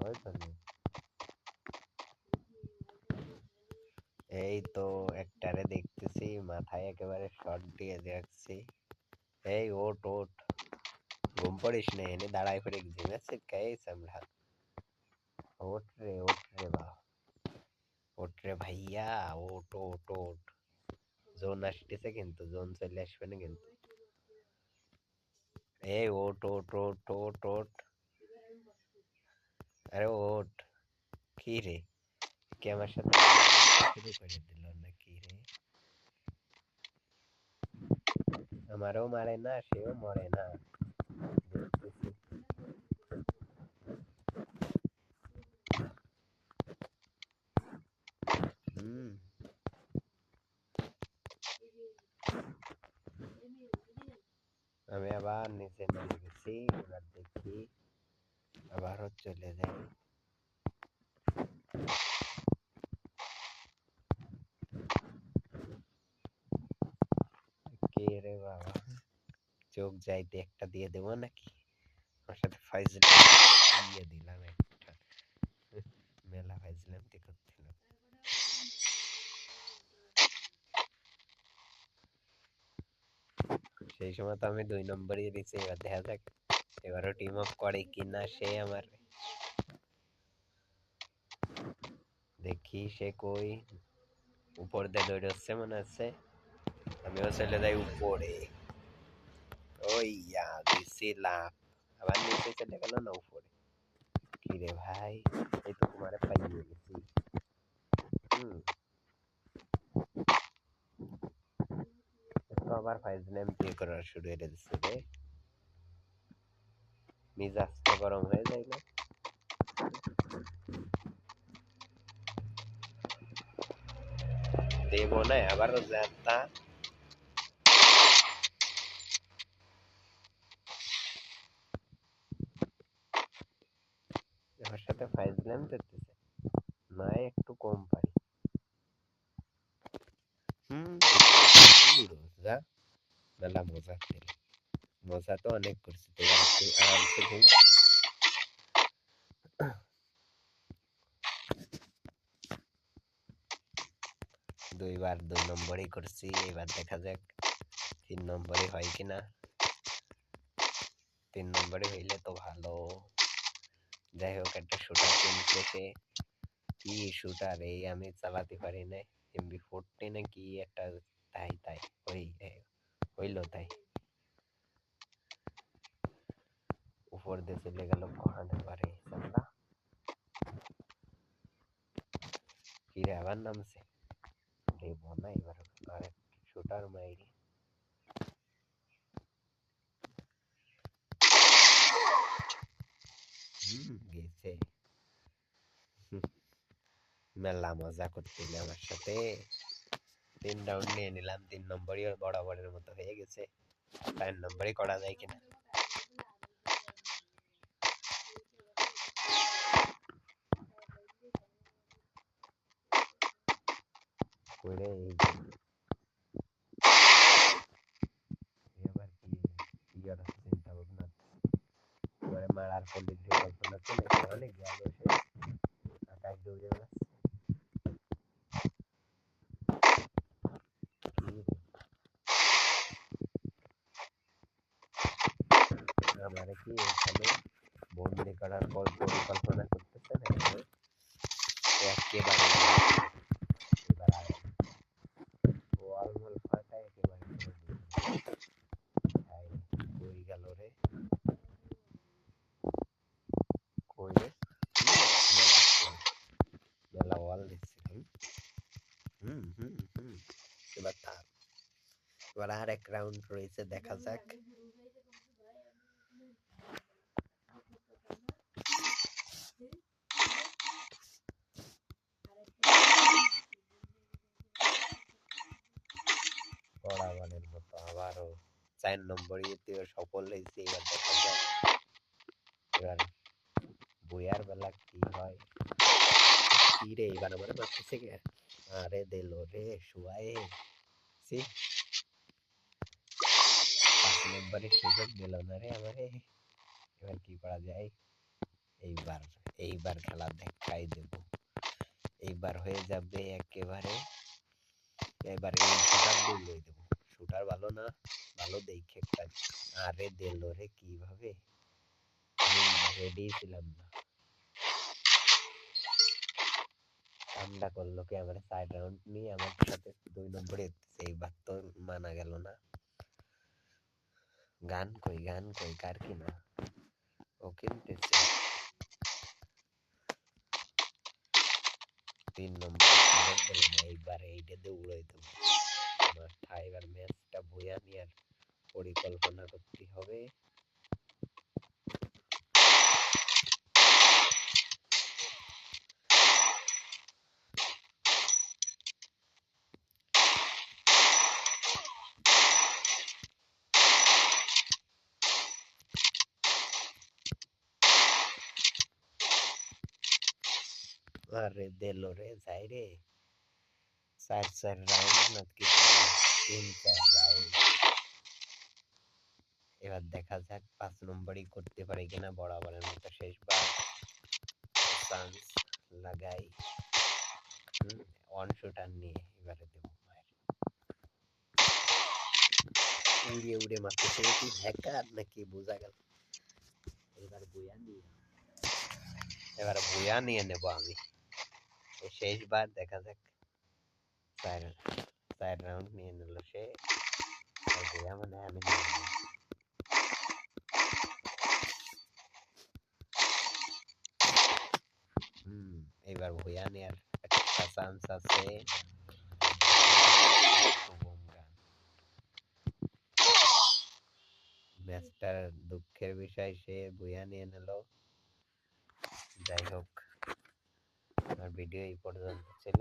ওই তো নেই। এই তো একটারে দেখতেছি মাথায় একেবারে শট দিয়ে যাচ্ছি। এই ওট ওট, ঘুম পড়িস নে, এনে দাঁড়ায় পড়ে ঘুমাচ্ছে কে আমরা। ওট রে বা, ওট রে ভাইয়া, ওট ওট ওট। জোন আসতেছে কিন্তু, জোন চলে আসবে না কিন্তু। এই ওট ওট ওট ওট ওট, আরে ওট। কি রে, কি আমার সাথে শুরু করে দিল নাকি রে? আমারও মারে না, সেও মরে না। হুম, আমি আবার নিচে নেমে গেছি, এবার দেখি আবারও চলে যাই। কে রে বাবা, চোখ যাইতে একটা দিয়ে দেবো নাকি? আমার সাথে ফাইজলাম দিয়ে দিলাম একটা। মেলা ফাইজলাম কি করছিল। সেই সময় তো আমি 2 নম্বরই দিছি, এবার দেখা যাক এবারও টিম অফ করে কিনা সে আমার। দেখি সে কই, উপর দিয়ে দৌড়ে হচ্ছে মনে হচ্ছে। আমিও চলে যাই উপরে। ওই দিছিলাম, আবার নিচে চলে গেল না উপরে। কি রে ভাই, এই তো তোমারে পাইয়ে গেছি। হুম, তো আবার ফাইজলাম কি করা শুরু করে দিচ্ছে রে। মিজাজ তো গরম হয়ে যায় না। দেবো না আবারও যাতা। আমার সাথে ফাইজলাম করতেছে, নয় একটু কম পাই। হুম, যা, মেলা মজা খেলে, মজা তো অনেক করছি, তো একটু আরামসে ঘুম। 2 বার 2 নম্বরই করছি, এবার দেখা যাক 3 নম্বরই হয় কিনা। 3 নম্বরে হইলে তো ভালো। যাই হোক, একটা শুটার কিনছে সে। কি শুটার, এই আমি চালাতে পারি না। MB40 না কি একটা, তাই তাই ওই হইলো তাই। উপর দিয়ে চলে গেল কহানে পারে চালা। কি রে, আবার নামছে। দেবো না এবার, আর শুটার মাইরি। গেছে। মেলা মজা করতেলে আমার সাথে। 3 রাউন্ড নিয়ে নিলাম, 3 নম্বরই বরাবরের মতো হয়ে গেছে। 4 নম্বরই করা যায় কিনা। করে এই এবার কি আর চিন্তা ভাবনা করে মারার পরিকল্পনা চলে তাহলে গেল সে। আকাশ দৌড়ে বেড়াচ্ছে। আমারে কি এখানে বন্দি করার পরিকল্পনা করতেছে না একেবারে। এবার আয় ওয়াল ফাটা একেবারে কই গেল রে, কই রে। মেলা ওয়াল দিচ্ছিলাম। এবার তার, এবার আর এক রাউন্ড রয়েছে, দেখা যাক। বরাবরের মতো আবারও 4 নম্বরই সফল হয়েছে, এবার দেখা যাক এবার বইয়ার বেলা কি হয়। কি রে, এবার আমার মারতেছে কে? আরে দিল রে শুয়ায়ে। সি, 5 নম্বরের সুযোগ দিল না রে আমারে। এবার কি করা যায়, এইবার এইবার খেলা দেখাই দেব। এইবার হয়ে যাবে একেবারে। এবার এই শুটার দিয়ে দেব। শুটার ভালো না, ভালো দেখে একটা। আরে দিল রে কিভাবে, রেডি ছিলাম না। ঠান্ডা করলো কি আমার সাইড রাউন্ড নিয়ে আমার সাথে 2 নম্বরে। এইবার তো মানা গেল না। গান কই কার কিনা ও কিনতেছে। 3 নম্বরে সুযোগ দিল না। এইবার এইটাতে উড়াই দেবো মাথা। এবার ম্যাচটা বইয়া নেওয়ার পরিকল্পনা করতে হবে। আরে দিল রে, যাই রে। 4 রাউন্ড নাকি 3-4 রাউন্ড। এবার দেখা যাক 5 নম্বরই করতে পারি কিনা। বরাবরের মতো শেষবার চান্স লাগাই। ওয়ান শুটার নিয়ে এবারে দেবো। উড়িয়ে উড়িয়ে মারতেছে, কি হ্যাকার নাকি বোঝা গেল। এবার বুয়া নিয়ে নেব আমি। শেষবার দেখা যাক। 4 রাউন্ড নিয়ে নিল সে। বুয়া মানে আমি নিয়ে নেব। এবার ভুয়া নেয়ার একটা চান্স আছে। ম্যাচটার দুঃখের বিষয় সে ভুয়া নিয়ে নিল। যাই হোক, আমার ভিডিও এই পর্যন্ত ছিল।